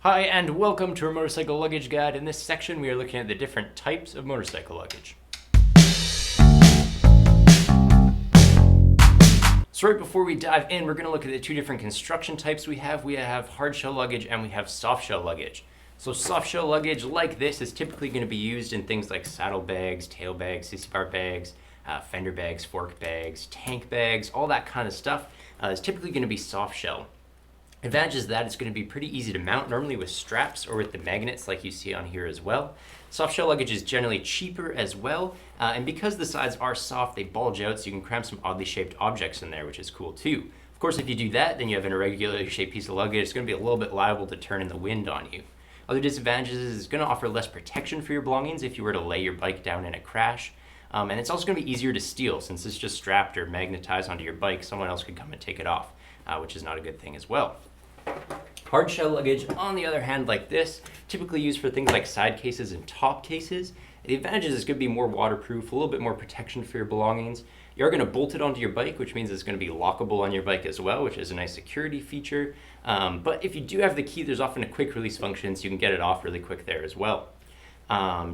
Hi and welcome to our motorcycle luggage guide. In this section we are looking at the different types of motorcycle luggage. So right before we dive in, we're going to look at the two different construction types we have. We have hard shell luggage and we have soft shell luggage. So soft shell luggage like this is typically going to be used in things like saddle bags, tail bags, sissy bar bags, fender bags, fork bags, tank bags, all that kind of stuff is typically going to be soft shell. Advantage is that it's going to be pretty easy to mount, normally with straps or with the magnets like you see on here as well. Soft shell luggage is generally cheaper as well, and because the sides are soft, they bulge out, so you can cram some oddly shaped objects in there, which is cool too. Of course, if you do that, then you have an irregularly shaped piece of luggage. It's going to be a little bit liable to turn in the wind on you. Other disadvantages is it's going to offer less protection for your belongings if you were to lay your bike down in a crash. And it's also going to be easier to steal since it's just strapped or magnetized onto your bike. Someone else could come and take it off, which is not a good thing as well. Hard shell luggage, on the other hand, like this, typically used for things like side cases and top cases. The advantage is it's going to be more waterproof, a little bit more protection for your belongings. You're going to bolt it onto your bike, which means it's going to be lockable on your bike as well, which is a nice security feature. But if you do have the key, there's often a quick release function, so you can get it off really quick there as well.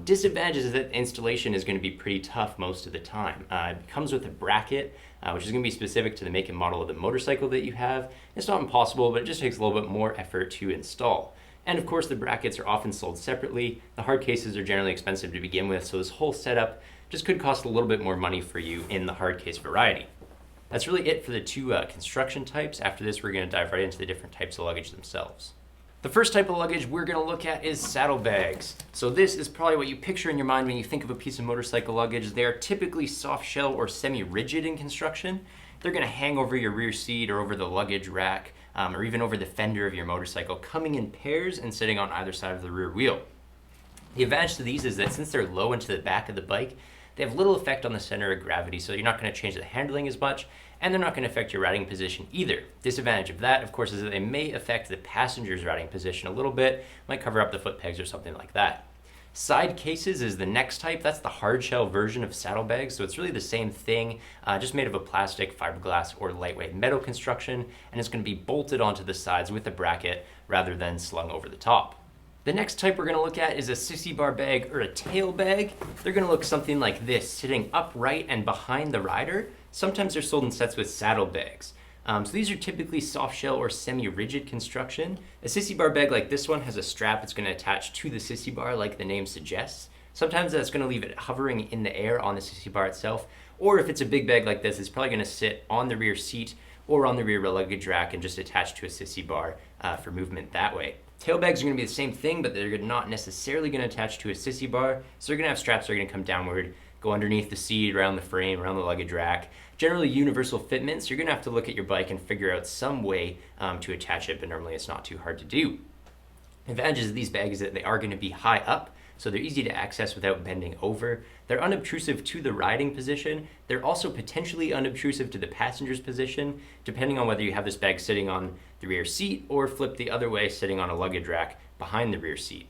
Disadvantages is that installation is going to be pretty tough most of the time. It comes with a bracket, which is going to be specific to the make and model of the motorcycle that you have. It's not impossible, but it just takes a little bit more effort to install. And of course, the brackets are often sold separately. The hard cases are generally expensive to begin with, so this whole setup just could cost a little bit more money for you in the hard case variety. That's really it for the two construction types. After this, we're going to dive right into the different types of luggage themselves. The first type of luggage we're going to look at is saddlebags. So this is probably what you picture in your mind when you think of a piece of motorcycle luggage. They are typically soft shell or semi-rigid in construction. They're going to hang over your rear seat or over the luggage rack or even over the fender of your motorcycle, coming in pairs and sitting on either side of the rear wheel. The advantage to these is that since they're low into the back of the bike, they have little effect on the center of gravity, so you're not going to change the handling as much, and they're not going to affect your riding position either. Disadvantage of that, of course, is that they may affect the passenger's riding position a little bit, might cover up the foot pegs or something like that. Side cases is the next type. That's the hard shell version of saddlebags, so it's really the same thing, just made of a plastic, fiberglass, or lightweight metal construction, and it's going to be bolted onto the sides with a bracket rather than slung over the top. The next type we're going to look at is a sissy bar bag or a tail bag. They're going to look something like this, sitting upright and behind the rider. Sometimes they're sold in sets with saddlebags. So these are typically soft shell or semi-rigid construction. A sissy bar bag like this one has a strap that's going to attach to the sissy bar like the name suggests. Sometimes that's going to leave it hovering in the air on the sissy bar itself. Or if it's a big bag like this, it's probably going to sit on the rear seat or on the rear luggage rack and just attach to a sissy bar for movement that way. Tail bags are going to be the same thing, but they're not necessarily going to attach to a sissy bar. So they're going to have straps that are going to come downward, go underneath the seat, around the frame, around the luggage rack. Generally universal fitments. You're going to have to look at your bike and figure out some way to attach it, but normally it's not too hard to do. Advantages of these bags is that they are going to be high up, so they're easy to access without bending over. They're unobtrusive to the riding position. They're also potentially unobtrusive to the passenger's position, depending on whether you have this bag sitting on the rear seat or flipped the other way, sitting on a luggage rack behind the rear seat.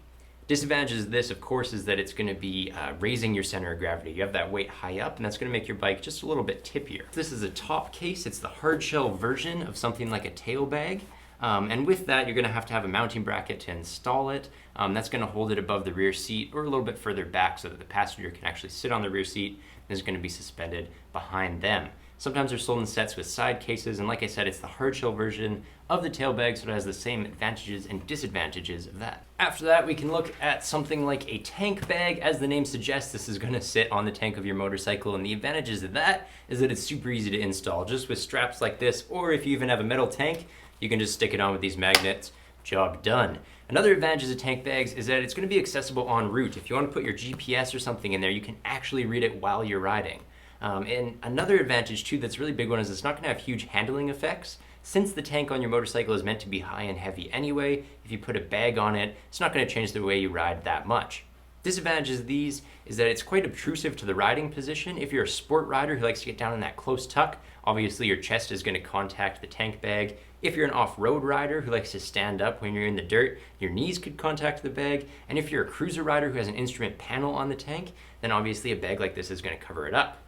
Disadvantages of this, of course, is that it's going to be raising your center of gravity. You have that weight high up, and that's going to make your bike just a little bit tippier. This is a top case. It's the hard shell version of something like a tail bag. And with that, you're going to have a mounting bracket to install it. That's going to hold it above the rear seat or a little bit further back so that the passenger can actually sit on the rear seat and is going to be suspended behind them. Sometimes they're sold in sets with side cases, and like I said, it's the hard shell version of the tail bag, so it has the same advantages and disadvantages of that. After that, we can look at something like a tank bag. As the name suggests, this is going to sit on the tank of your motorcycle, and the advantages of that is that it's super easy to install, just with straps like this, or if you even have a metal tank, you can just stick it on with these magnets. Job done. Another advantage of tank bags is that it's going to be accessible en route. If you want to put your GPS or something in there, you can actually read it while you're riding. And another advantage too that's a really big one is it's not going to have huge handling effects. Since the tank on your motorcycle is meant to be high and heavy anyway, if you put a bag on it, it's not going to change the way you ride that much. Disadvantages of these is that it's quite obtrusive to the riding position. If you're a sport rider who likes to get down in that close tuck, obviously your chest is going to contact the tank bag. If you're an off-road rider who likes to stand up when you're in the dirt, your knees could contact the bag. And if you're a cruiser rider who has an instrument panel on the tank, then obviously a bag like this is going to cover it up.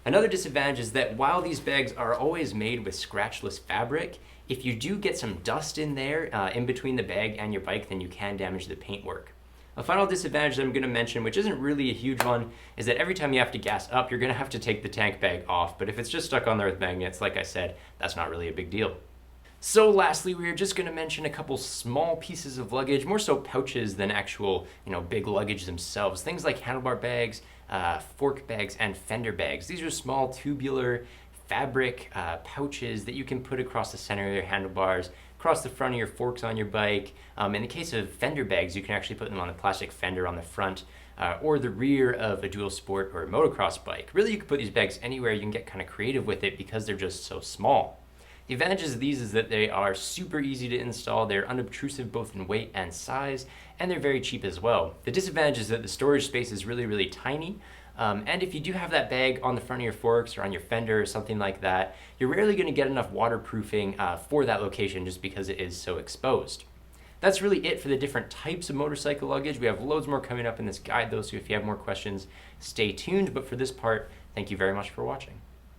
Another disadvantage is that while these bags are always made with scratchless fabric, if you do get some dust in there, in between the bag and your bike, then you can damage the paintwork. A final disadvantage that I'm going to mention, which isn't really a huge one, is that every time you have to gas up, you're going to have to take the tank bag off. But if it's just stuck on there with magnets, like I said, that's not really a big deal. So lastly, we are just going to mention a couple small pieces of luggage, more so pouches than actual, big luggage themselves. Things like handlebar bags, fork bags, and fender bags. These are small tubular fabric pouches that you can put across the center of your handlebars, across the front of your forks on your bike. In the case of fender bags, you can actually put them on the plastic fender on the front or the rear of a dual sport or a motocross bike. Really, you can put these bags anywhere. You can get kind of creative with it because they're just so small. The advantages of these is that they are super easy to install, they're unobtrusive both in weight and size, and they're very cheap as well. The disadvantage is that the storage space is really, really tiny, and if you do have that bag on the front of your forks or on your fender or something like that, you're rarely going to get enough waterproofing for that location just because it is so exposed. That's really it for the different types of motorcycle luggage. We have loads more coming up in this guide though, so if you have more questions, stay tuned. But for this part, thank you very much for watching.